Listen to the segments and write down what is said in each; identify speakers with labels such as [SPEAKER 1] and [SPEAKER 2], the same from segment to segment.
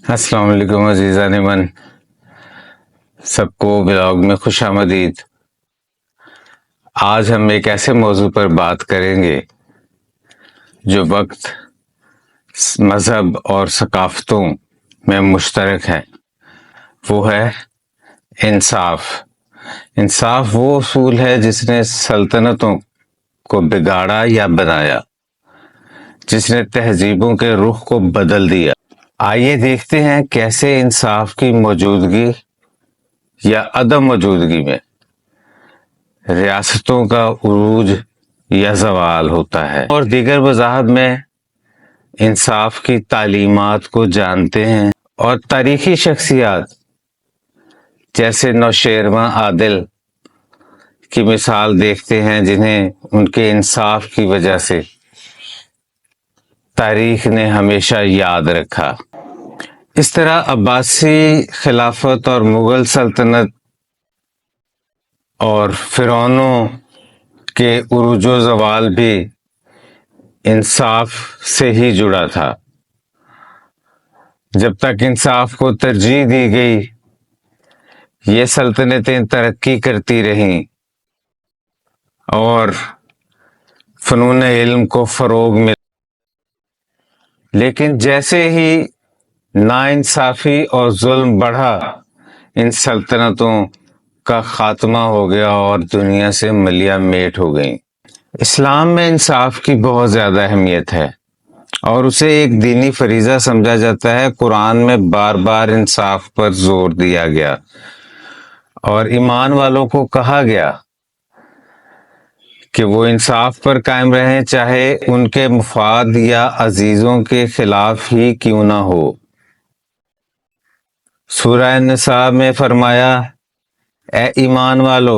[SPEAKER 1] السلام علیکم عزیزان من، سب کو بلاگ میں خوش آمدید۔ آج ہم ایک ایسے موضوع پر بات کریں گے جو وقت، مذہب اور ثقافتوں میں مشترک ہے۔ وہ ہے انصاف۔ انصاف وہ اصول ہے جس نے سلطنتوں کو بگاڑا یا بنایا، جس نے تہذیبوں کے رخ کو بدل دیا۔ آئیے دیکھتے ہیں کیسے انصاف کی موجودگی یا عدم موجودگی میں ریاستوں کا عروج یا زوال ہوتا ہے، اور دیگر مذاہب میں انصاف کی تعلیمات کو جانتے ہیں، اور تاریخی شخصیات جیسے نوشیروان عادل کی مثال دیکھتے ہیں، جنہیں ان کے انصاف کی وجہ سے تاریخ نے ہمیشہ یاد رکھا۔ اس طرح عباسی خلافت اور مغل سلطنت اور فرعونوں کے عروج و زوال بھی انصاف سے ہی جڑا تھا۔ جب تک انصاف کو ترجیح دی گئی، یہ سلطنتیں ترقی کرتی رہیں اور فنون علم کو فروغ ملا۔ لیکن جیسے ہی ناانصافی اور ظلم بڑھا، ان سلطنتوں کا خاتمہ ہو گیا اور دنیا سے ملیہ میٹ ہو گئیں۔ اسلام میں انصاف کی بہت زیادہ اہمیت ہے اور اسے ایک دینی فریضہ سمجھا جاتا ہے۔ قرآن میں بار بار انصاف پر زور دیا گیا اور ایمان والوں کو کہا گیا کہ وہ انصاف پر قائم رہیں، چاہے ان کے مفاد یا عزیزوں کے خلاف ہی کیوں نہ ہو۔ سورہ النساء میں فرمایا، اے ایمان والو،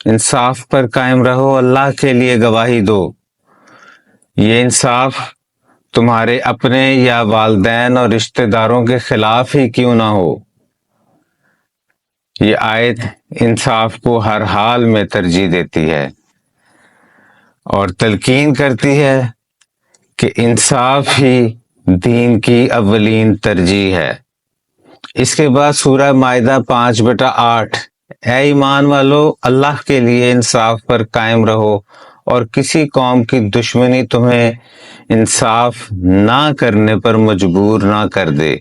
[SPEAKER 1] انصاف پر قائم رہو، اللہ کے لیے گواہی دو۔ یہ انصاف تمہارے اپنے یا والدین اور رشتہ داروں کے خلاف ہی کیوں نہ ہو۔ یہ آیت انصاف کو ہر حال میں ترجیح دیتی ہے اور تلقین کرتی ہے کہ انصاف ہی دین کی اولین ترجیح ہے۔ اس کے بعد سورہ مائدہ 5/8، اے ایمان والو، اللہ کے لیے انصاف پر قائم رہو اور کسی قوم کی دشمنی تمہیں انصاف نہ کرنے پر مجبور نہ کر دے۔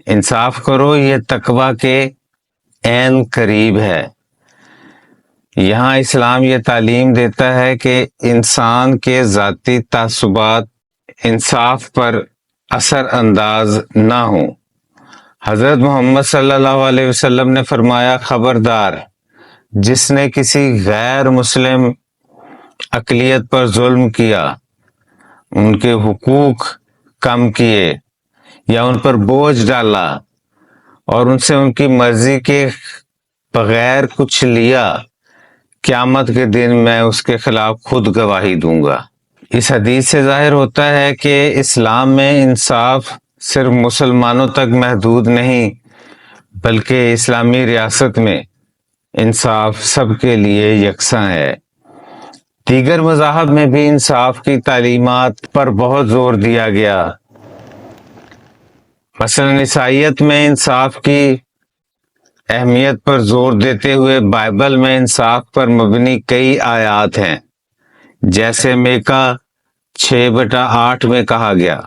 [SPEAKER 1] انصاف کرو، یہ تقویٰ کے عین قریب ہے۔ یہاں اسلام یہ تعلیم دیتا ہے کہ انسان کے ذاتی تعصبات انصاف پر اثر انداز نہ ہوں۔ حضرت محمد صلی اللہ علیہ وسلم نے فرمایا، خبردار، جس نے کسی غیر مسلم اقلیت پر ظلم کیا، ان کے حقوق کم کیے یا ان پر بوجھ ڈالا اور ان سے ان کی مرضی کے بغیر کچھ لیا، قیامت کے دن میں اس کے خلاف خود گواہی دوں گا۔ اس حدیث سے ظاہر ہوتا ہے کہ اسلام میں انصاف صرف مسلمانوں تک محدود نہیں، بلکہ اسلامی ریاست میں انصاف سب کے لیے یکساں ہے۔ دیگر مذاہب میں بھی انصاف کی تعلیمات پر بہت زور دیا گیا۔ مثلاً عیسائیت میں انصاف کی اہمیت پر زور دیتے ہوئے بائبل میں انصاف پر مبنی کئی آیات ہیں، جیسے میکا 6/8 میں کہا گیا،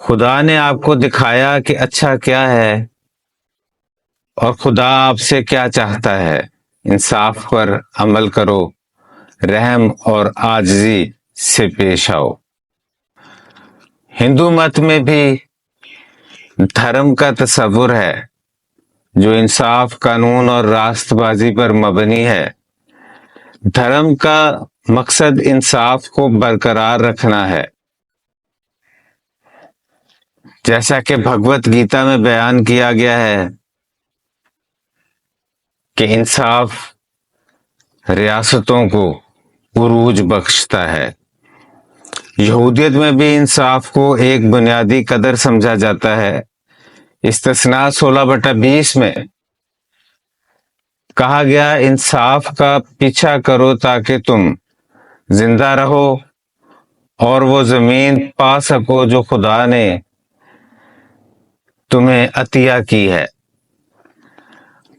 [SPEAKER 1] خدا نے آپ کو دکھایا کہ اچھا کیا ہے اور خدا آپ سے کیا چاہتا ہے، انصاف پر عمل کرو، رحم اور عاجزی سے پیش آؤ۔ ہندو مت میں بھی دھرم کا تصور ہے جو انصاف، قانون اور راست بازی پر مبنی ہے۔ دھرم کا مقصد انصاف کو برقرار رکھنا ہے، جیسا کہ بھگوت گیتا میں بیان کیا گیا ہے کہ انصاف ریاستوں کو عروج بخشتا ہے۔ یہودیت میں بھی انصاف کو ایک بنیادی قدر سمجھا جاتا ہے۔ استثناء 16/20 میں کہا گیا، انصاف کا پیچھا کرو تاکہ تم زندہ رہو اور وہ زمین پا سکو جو خدا نے تمہیں عطیہ کی ہے۔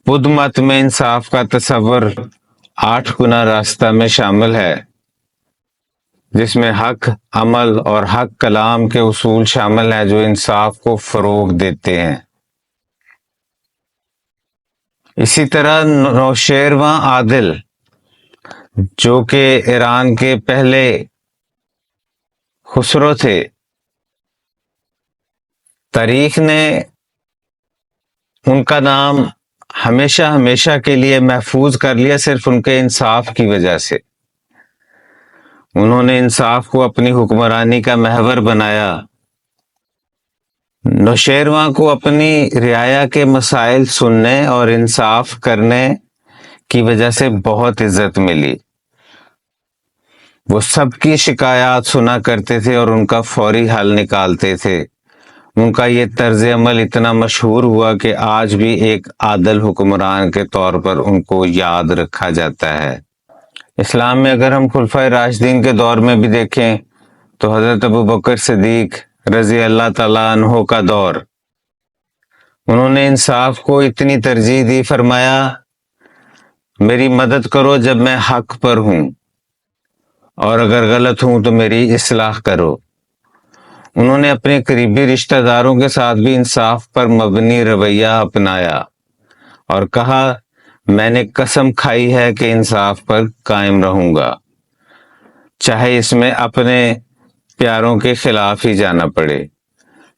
[SPEAKER 1] بدھ مت میں انصاف کا تصور 8 گنا راستہ میں شامل ہے، جس میں حق عمل اور حق کلام کے اصول شامل ہیں جو انصاف کو فروغ دیتے ہیں۔ اسی طرح نوشیروان عادل، جو کہ ایران کے پہلے خسرو تھے، تاریخ نے ان کا نام ہمیشہ کے لیے محفوظ کر لیا صرف ان کے انصاف کی وجہ سے۔ انہوں نے انصاف کو اپنی حکمرانی کا محور بنایا۔ نوشیروان کو اپنی رعایا کے مسائل سننے اور انصاف کرنے کی وجہ سے بہت عزت ملی۔ وہ سب کی شکایات سنا کرتے تھے اور ان کا فوری حل نکالتے تھے۔ ان کا یہ طرز عمل اتنا مشہور ہوا کہ آج بھی ایک عادل حکمران کے طور پر ان کو یاد رکھا جاتا ہے۔ اسلام میں اگر ہم خلفائے راشدین کے دور میں بھی دیکھیں تو حضرت ابوبکر صدیق رضی اللہ تعالیٰ عنہ کا دور، انہوں نے انصاف کو اتنی ترجیح دی، فرمایا میری مدد کرو جب میں حق پر ہوں، اور اگر غلط ہوں تو میری اصلاح کرو۔ انہوں نے اپنے قریبی رشتہ داروں کے ساتھ بھی انصاف پر مبنی رویہ اپنایا اور کہا میں نے قسم کھائی ہے کہ انصاف پر قائم رہوں گا، چاہے اس میں اپنے پیاروں کے خلاف ہی جانا پڑے۔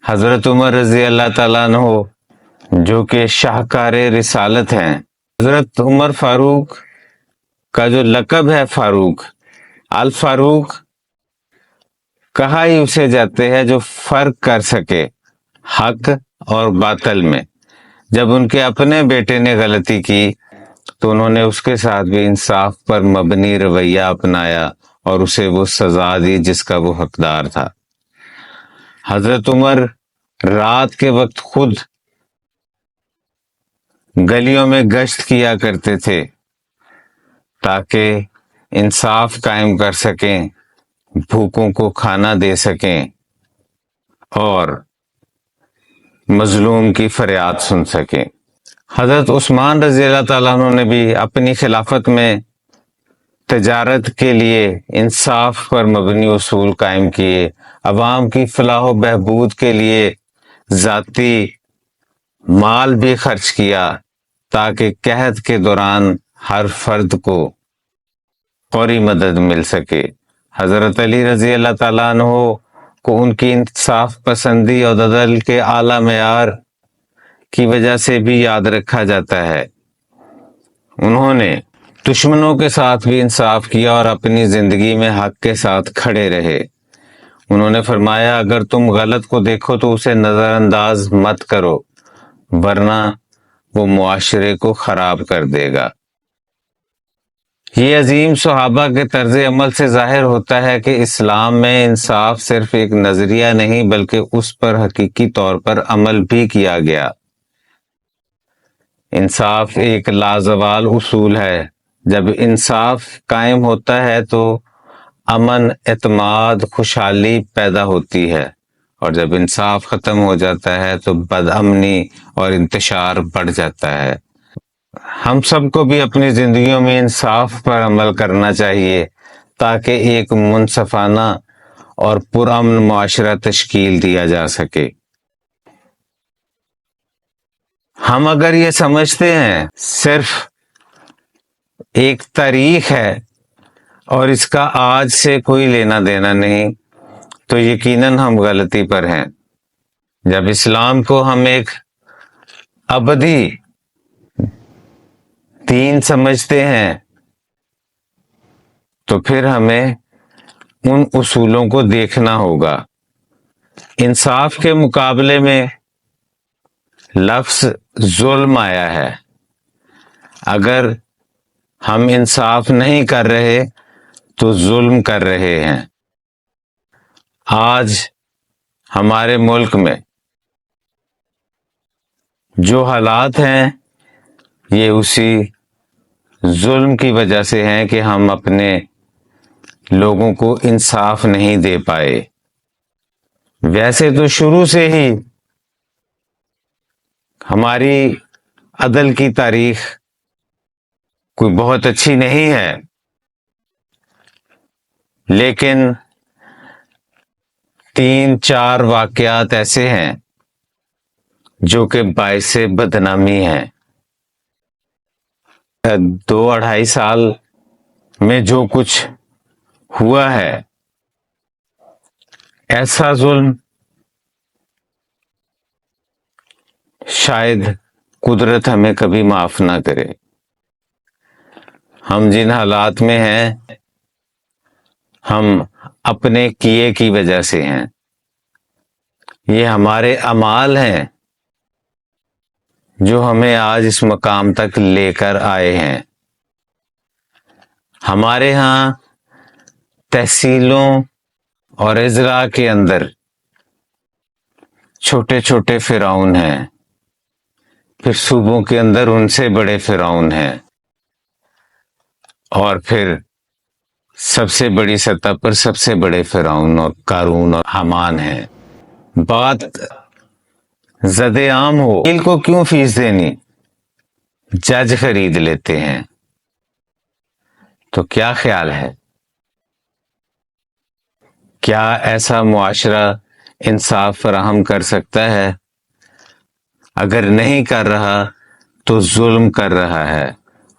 [SPEAKER 1] حضرت عمر رضی اللہ تعالیٰ عنہ، جو کہ شاہکار رسالت ہیں، حضرت عمر فاروق کا جو لقب ہے فاروق، الفاروق کہا ہی اسے جاتے ہیں جو فرق کر سکے حق اور باطل میں۔ جب ان کے اپنے بیٹے نے غلطی کی تو انہوں نے اس کے ساتھ بھی انصاف پر مبنی رویہ اپنایا اور اسے وہ سزا دی جس کا وہ حقدار تھا۔ حضرت عمر رات کے وقت خود گلیوں میں گشت کیا کرتے تھے تاکہ انصاف قائم کر سکیں، بھوکوں کو کھانا دے سکیں اور مظلوم کی فریاد سن سکیں۔ حضرت عثمان رضی اللہ تعالیٰ عنہ نے بھی اپنی خلافت میں تجارت کے لیے انصاف پر مبنی اصول قائم کیے، عوام کی فلاح و بہبود کے لیے ذاتی مال بھی خرچ کیا تاکہ قحط کے دوران ہر فرد کو فوری مدد مل سکے۔ حضرت علی رضی اللہ تعالیٰ عنہ کو ان کی انصاف پسندی اور عدل کے اعلیٰ معیار کی وجہ سے بھی یاد رکھا جاتا ہے۔ انہوں نے دشمنوں کے ساتھ بھی انصاف کیا اور اپنی زندگی میں حق کے ساتھ کھڑے رہے۔ انہوں نے فرمایا اگر تم غلط کو دیکھو تو اسے نظر انداز مت کرو، ورنہ وہ معاشرے کو خراب کر دے گا۔ یہ عظیم صحابہ کے طرز عمل سے ظاہر ہوتا ہے کہ اسلام میں انصاف صرف ایک نظریہ نہیں بلکہ اس پر حقیقی طور پر عمل بھی کیا گیا۔ انصاف ایک لازوال اصول ہے۔ جب انصاف قائم ہوتا ہے تو امن، اعتماد، خوشحالی پیدا ہوتی ہے، اور جب انصاف ختم ہو جاتا ہے تو بدامنی اور انتشار بڑھ جاتا ہے۔ ہم سب کو بھی اپنی زندگیوں میں انصاف پر عمل کرنا چاہیے تاکہ ایک منصفانہ اور پرامن معاشرہ تشکیل دیا جا سکے۔ ہم اگر یہ سمجھتے ہیں صرف ایک تاریخ ہے اور اس کا آج سے کوئی لینا دینا نہیں تو یقیناً ہم غلطی پر ہیں۔ جب اسلام کو ہم ایک ابدی دین سمجھتے ہیں تو پھر ہمیں ان اصولوں کو دیکھنا ہوگا۔ انصاف کے مقابلے میں لفظ ظلم آیا ہے۔ اگر ہم انصاف نہیں کر رہے تو ظلم کر رہے ہیں۔ آج ہمارے ملک میں جو حالات ہیں یہ اسی ظلم کی وجہ سے ہیں کہ ہم اپنے لوگوں کو انصاف نہیں دے پائے۔ ویسے تو شروع سے ہی ہماری عدل کی تاریخ کوئی بہت اچھی نہیں ہے، لیکن 3-4 واقعات ایسے ہیں جو کہ باعث بدنامی ہیں۔ 2-2.5 سال میں جو کچھ ہوا ہے، ایسا ظلم شاید قدرت ہمیں کبھی معاف نہ کرے۔ ہم جن حالات میں ہیں، ہم اپنے کیے کی وجہ سے ہیں۔ یہ ہمارے اعمال ہیں جو ہمیں آج اس مقام تک لے کر آئے ہیں۔ ہمارے ہاں تحصیلوں اور اضلاع کے اندر چھوٹے چھوٹے فرعون ہیں، پھر صوبوں کے اندر ان سے بڑے فرعون ہیں، اور پھر سب سے بڑی سطح پر سب سے بڑے فرعون اور قارون اور حامان ہیں۔ بات زد عام ہو، وکیل کو کیوں فیس دینی؟ جج خرید لیتے ہیں۔ تو کیا خیال ہے؟ کیا ایسا معاشرہ انصاف فراہم کر سکتا ہے؟ اگر نہیں کر رہا تو ظلم کر رہا ہے،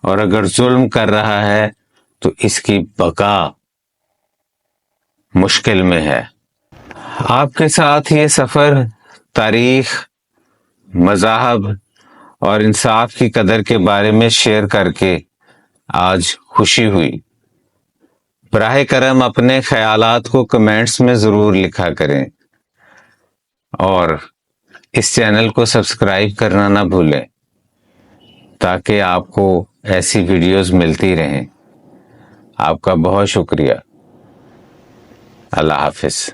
[SPEAKER 1] اور اگر ظلم کر رہا ہے تو اس کی بقا مشکل میں ہے۔ آپ کے ساتھ یہ سفر تاریخ، مذاہب اور انصاف کی قدر کے بارے میں شیئر کر کے آج خوشی ہوئی۔ براہ کرم اپنے خیالات کو کمنٹس میں ضرور لکھا کریں، اور اس چینل کو سبسکرائب کرنا نہ بھولیں تاکہ آپ کو ایسی ویڈیوز ملتی رہیں۔ آپ کا بہت شکریہ۔ اللہ حافظ۔